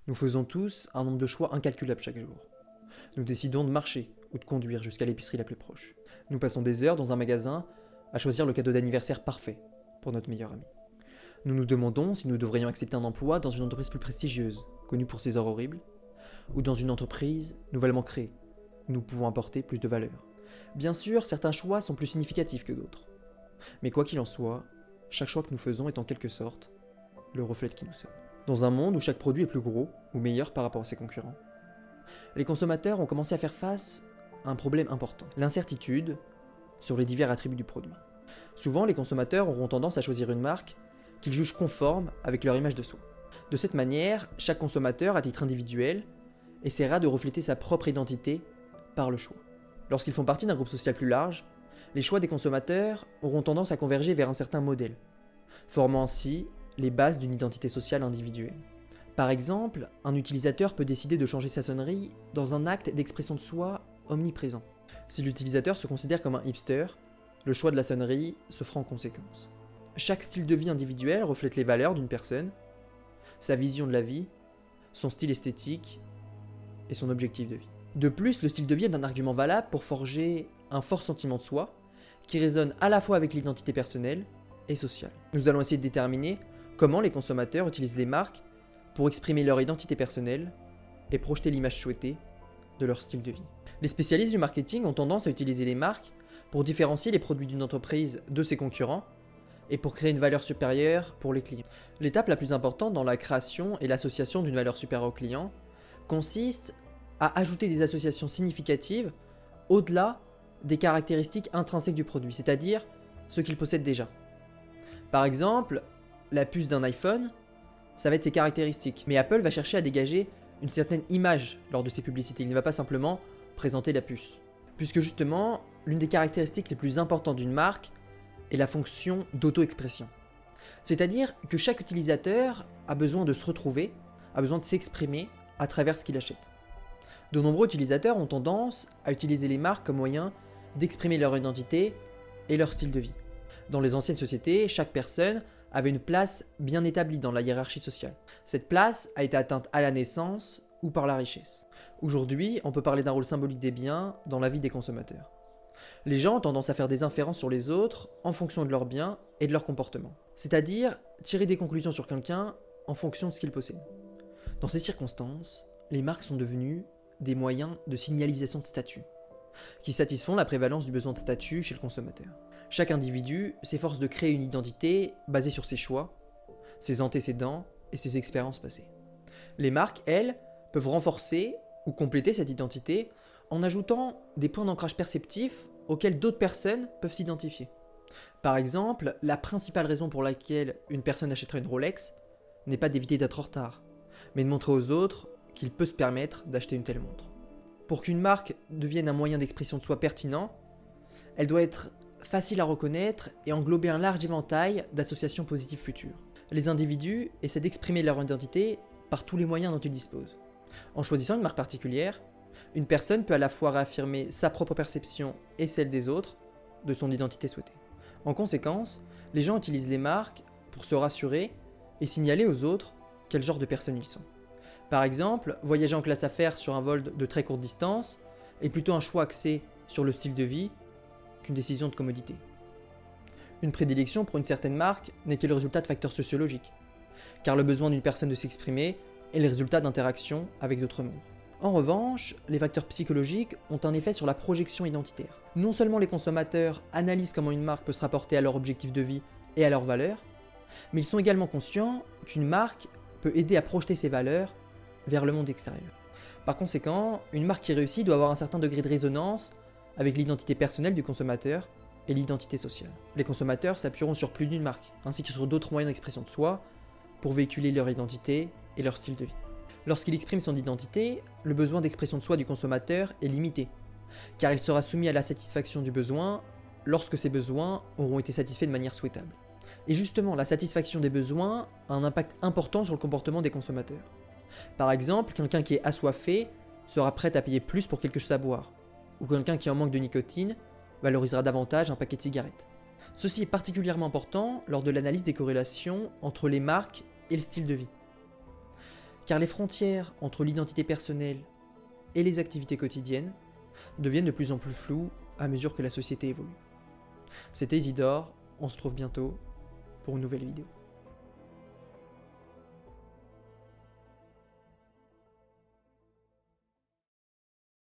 Nous faisons tous un nombre de choix incalculable chaque jour. Nous décidons de marcher ou de conduire jusqu'à l'épicerie la plus proche. Nous passons des heures dans un magasin à choisir le cadeau d'anniversaire parfait pour notre meilleur ami. Nous nous demandons si nous devrions accepter un emploi dans une entreprise plus prestigieuse, connue pour ses heures horribles, ou dans une entreprise nouvellement créée, où nous pouvons apporter plus de valeur. Bien sûr, certains choix sont plus significatifs que d'autres. Mais quoi qu'il en soit, chaque choix que nous faisons est en quelque sorte le reflet de qui nous sommes. Dans un monde où chaque produit est plus gros ou meilleur par rapport à ses concurrents, les consommateurs ont commencé à faire face à un problème important, l'incertitude sur les divers attributs du produit. Souvent, les consommateurs auront tendance à choisir une marque qu'ils jugent conforme avec leur image de soi. De cette manière, chaque consommateur, à titre individuel, essaiera de refléter sa propre identité par le choix. Lorsqu'ils font partie d'un groupe social plus large, les choix des consommateurs auront tendance à converger vers un certain modèle, formant ainsi les bases d'une identité sociale individuelle. Par exemple, un utilisateur peut décider de changer sa sonnerie dans un acte d'expression de soi omniprésent. Si l'utilisateur se considère comme un hipster, le choix de la sonnerie se fera en conséquence. Chaque style de vie individuel reflète les valeurs d'une personne, sa vision de la vie, son style esthétique et son objectif de vie. De plus, le style de vie est un argument valable pour forger un fort sentiment de soi qui résonne à la fois avec l'identité personnelle et sociale. Nous allons essayer de déterminer comment les consommateurs utilisent les marques pour exprimer leur identité personnelle et projeter l'image souhaitée de leur style de vie. Les spécialistes du marketing ont tendance à utiliser les marques pour différencier les produits d'une entreprise de ses concurrents et pour créer une valeur supérieure pour les clients. L'étape la plus importante dans la création et l'association d'une valeur supérieure aux clients consiste à ajouter des associations significatives au-delà des caractéristiques intrinsèques du produit, c'est-à-dire ce qu'il possède déjà. Par exemple, la puce d'un iPhone, ça va être ses caractéristiques, mais Apple va chercher à dégager une certaine image lors de ses publicités, il ne va pas simplement présenter la puce. Puisque justement, l'une des caractéristiques les plus importantes d'une marque est la fonction d'auto-expression. C'est-à-dire que chaque utilisateur a besoin de se retrouver, a besoin de s'exprimer à travers ce qu'il achète. De nombreux utilisateurs ont tendance à utiliser les marques comme moyen d'exprimer leur identité et leur style de vie. Dans les anciennes sociétés, chaque personne avait une place bien établie dans la hiérarchie sociale. Cette place a été atteinte à la naissance ou par la richesse. Aujourd'hui, on peut parler d'un rôle symbolique des biens dans la vie des consommateurs. Les gens ont tendance à faire des inférences sur les autres en fonction de leurs biens et de leur comportement. C'est-à-dire tirer des conclusions sur quelqu'un en fonction de ce qu'il possède. Dans ces circonstances, les marques sont devenues des moyens de signalisation de statut, qui satisfont la prévalence du besoin de statut chez le consommateur. Chaque individu s'efforce de créer une identité basée sur ses choix, ses antécédents et ses expériences passées. Les marques, elles, peuvent renforcer ou compléter cette identité en ajoutant des points d'ancrage perceptifs auxquels d'autres personnes peuvent s'identifier. Par exemple, la principale raison pour laquelle une personne achèterait une Rolex n'est pas d'éviter d'être en retard, mais de montrer aux autres qu'il peut se permettre d'acheter une telle montre. Pour qu'une marque devienne un moyen d'expression de soi pertinent, elle doit être facile à reconnaître et englober un large éventail d'associations positives futures. Les individus essaient d'exprimer leur identité par tous les moyens dont ils disposent. En choisissant une marque particulière, une personne peut à la fois réaffirmer sa propre perception et celle des autres de son identité souhaitée. En conséquence, les gens utilisent les marques pour se rassurer et signaler aux autres quel genre de personnes ils sont. Par exemple, voyager en classe affaires sur un vol de très courte distance est plutôt un choix axé sur le style de vie qu'une décision de commodité. Une prédilection pour une certaine marque n'est que le résultat de facteurs sociologiques, car le besoin d'une personne de s'exprimer est le résultat d'interactions avec d'autres membres. En revanche, les facteurs psychologiques ont un effet sur la projection identitaire. Non seulement les consommateurs analysent comment une marque peut se rapporter à leur objectif de vie et à leurs valeurs, mais ils sont également conscients qu'une marque peut aider à projeter ses valeurs vers le monde extérieur. Par conséquent, une marque qui réussit doit avoir un certain degré de résonance avec l'identité personnelle du consommateur et l'identité sociale. Les consommateurs s'appuieront sur plus d'une marque, ainsi que sur d'autres moyens d'expression de soi, pour véhiculer leur identité et leur style de vie. Lorsqu'il exprime son identité, le besoin d'expression de soi du consommateur est limité, car il sera soumis à la satisfaction du besoin lorsque ces besoins auront été satisfaits de manière souhaitable. Et justement, la satisfaction des besoins a un impact important sur le comportement des consommateurs. Par exemple, quelqu'un qui est assoiffé sera prêt à payer plus pour quelque chose à boire, ou quelqu'un qui en manque de nicotine valorisera davantage un paquet de cigarettes. Ceci est particulièrement important lors de l'analyse des corrélations entre les marques et le style de vie. car les frontières entre l'identité personnelle et les activités quotidiennes deviennent de plus en plus floues à mesure que la société évolue. C'était Isidore, on se retrouve bientôt pour une nouvelle vidéo.